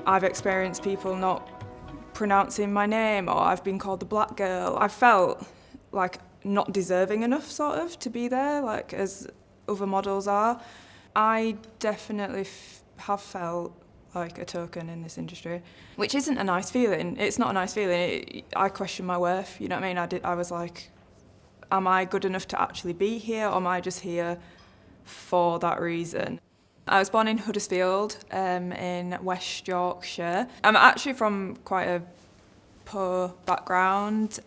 I've experienced people not pronouncing my name, or I've been called the black girl. I felt like not deserving enough, sort of, to be there, like as other models are. I definitely have felt like a token in this industry, which isn't a nice feeling. It's not a nice feeling. I question my worth, you know what I mean? I was like, am I good enough to actually be here, or am I just here for that reason? I was born in Huddersfield, in West Yorkshire. I'm actually from quite a poor background,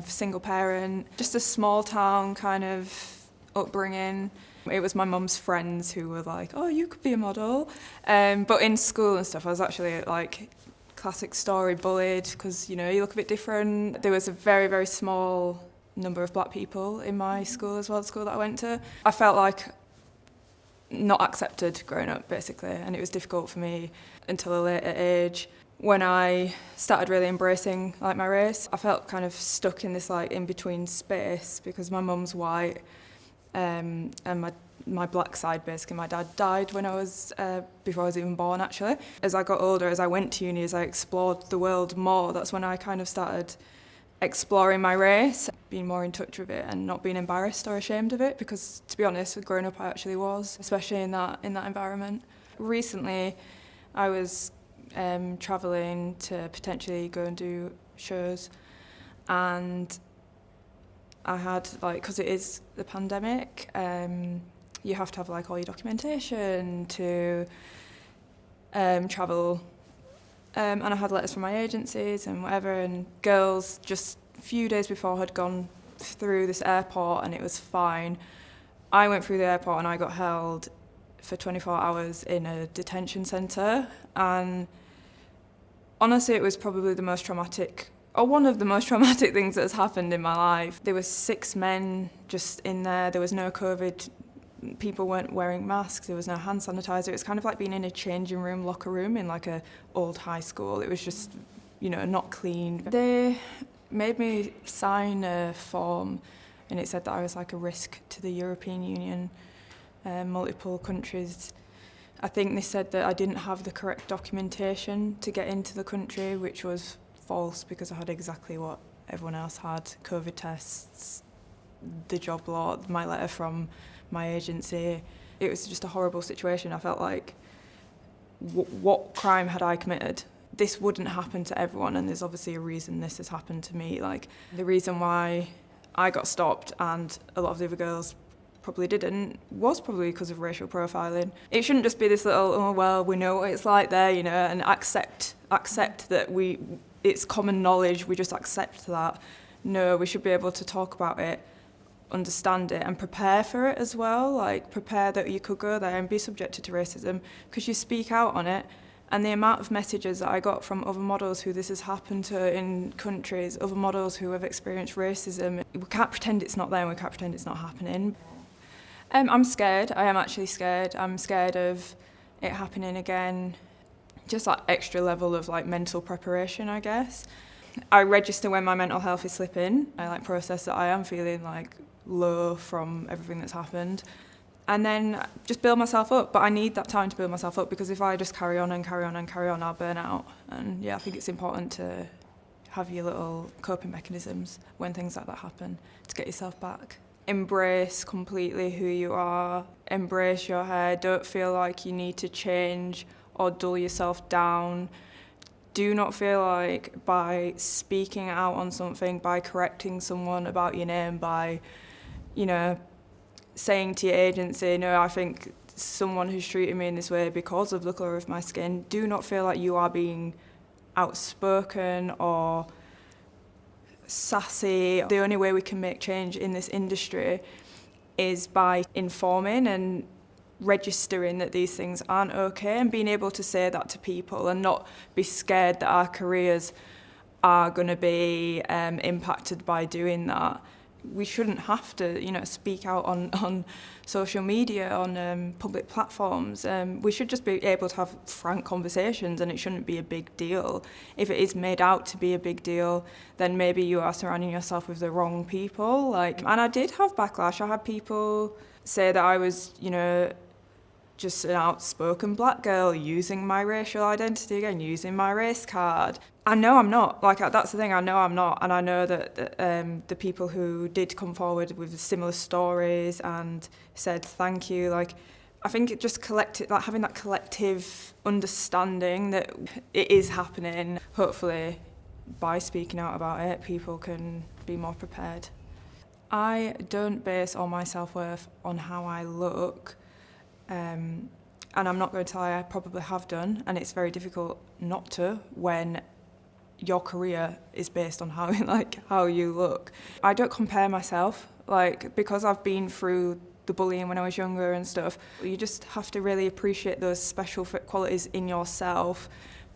single parent, just a small town kind of upbringing. It was my mum's friends who were like, oh, you could be a model. But in school and stuff, I was actually like classic story bullied because, you know, you look a bit different. There was a very, very small number of black people in my school as well, the school that I went to. I felt like not accepted growing up, basically, and it was difficult for me until a later age. When I started really embracing like my race, I felt kind of stuck in this like in-between space because my mum's white, and my black side, basically, my dad died when I was before I was even born, actually. As I got older, as I went to uni, as I explored the world more, that's when I kind of started exploring my race, being more in touch with it and not being embarrassed or ashamed of it, because to be honest, growing up I actually was, especially in that environment. Recently I was travelling to potentially go and do shows, and I had, like, because it is the pandemic, you have to have like all your documentation to travel. And I had letters from my agencies and whatever, and girls just a few days before had gone through this airport and it was fine. I went through the airport and I got held for 24 hours in a detention centre, and honestly it was probably the most traumatic, or one of the most traumatic things that has happened in my life. There were 6 men just in there was no COVID, people weren't wearing masks, there was no hand sanitizer. It was kind of like being in a changing room, locker room in like a old high school. It was just, you know, not clean. They made me sign a form and it said that I was like a risk to the European Union, multiple countries. I think they said that I didn't have the correct documentation to get into the country, which was false because I had exactly what everyone else had: COVID tests, the job lot, my letter from my agency. It was just a horrible situation. I felt like, what crime had I committed? This wouldn't happen to everyone, and there's obviously a reason this has happened to me. Like, the reason why I got stopped and a lot of the other girls probably didn't was probably because of racial profiling. It shouldn't just be this little, oh well, we know what it's like there, you know, and accept that it's common knowledge, we just accept that. No, we should be able to talk about it, understand it, and prepare for it as well. Like, prepare that you could go there and be subjected to racism, because you speak out on it. And the amount of messages that I got from other models who this has happened to in countries, other models who have experienced racism, we can't pretend it's not there and we can't pretend it's not happening. I'm scared. I am actually scared. I'm scared of it happening again. Just that extra level of like mental preparation, I guess. I register when my mental health is slipping. I like process that I am feeling like low from everything that's happened, and then just build myself up. But I need that time to build myself up, because if I just carry on, I'll burn out. And yeah, I think it's important to have your little coping mechanisms when things like that happen to get yourself back. Embrace completely who you are, embrace your hair, don't feel like you need to change or dull yourself down. Do not feel like by speaking out on something, by correcting someone about your name, by, you know, saying to your agency, no, I think someone who's treated me in this way because of the colour of my skin, do not feel like you are being outspoken or sassy. The only way we can make change in this industry is by informing and registering that these things aren't okay, and being able to say that to people and not be scared that our careers are going to be impacted by doing that. We shouldn't have to, you know, speak out on social media, on public platforms. We should just be able to have frank conversations, and it shouldn't be a big deal. If it is made out to be a big deal, then maybe you are surrounding yourself with the wrong people. And I did have backlash. I had people say that I was, you know, just an outspoken black girl using my racial identity again, using my race card. I know I'm not. Like, that's the thing, I know I'm not. And I know that the people who did come forward with similar stories and said thank you, like, I think it just like having that collective understanding that it is happening. Hopefully, by speaking out about it, people can be more prepared. I don't base all my self-worth on how I look. And I'm not going to lie, I probably have done, and it's very difficult not to when your career is based on how you look. I don't compare myself, like, because I've been through the bullying when I was younger and stuff. You just have to really appreciate those special qualities in yourself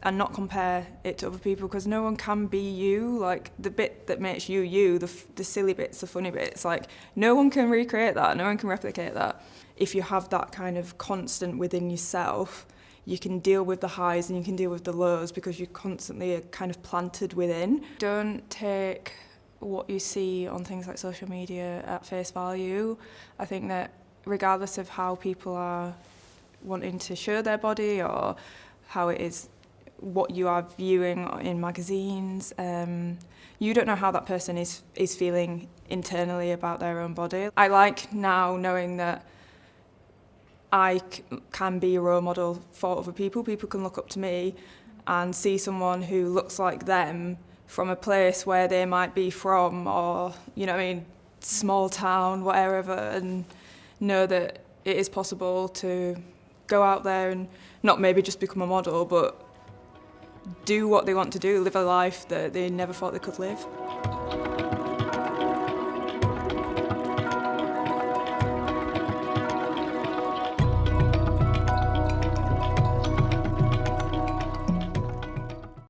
and not compare it to other people, because no one can be you. Like, the bit that makes you, the silly bits, the funny bits, like, no one can recreate that, no one can replicate that. If you have that kind of constant within yourself, you can deal with the highs and you can deal with the lows because you constantly are kind of planted within. Don't take what you see on things like social media at face value. I think that regardless of how people are wanting to show their body or how it is what you are viewing in magazines, you don't know how that person is feeling internally about their own body. I like now knowing that I can be a role model for other people. People can look up to me and see someone who looks like them from a place where they might be from, or, you know what I mean, small town, wherever, and know that it is possible to go out there and not maybe just become a model, but do what they want to do, live a life that they never thought they could live.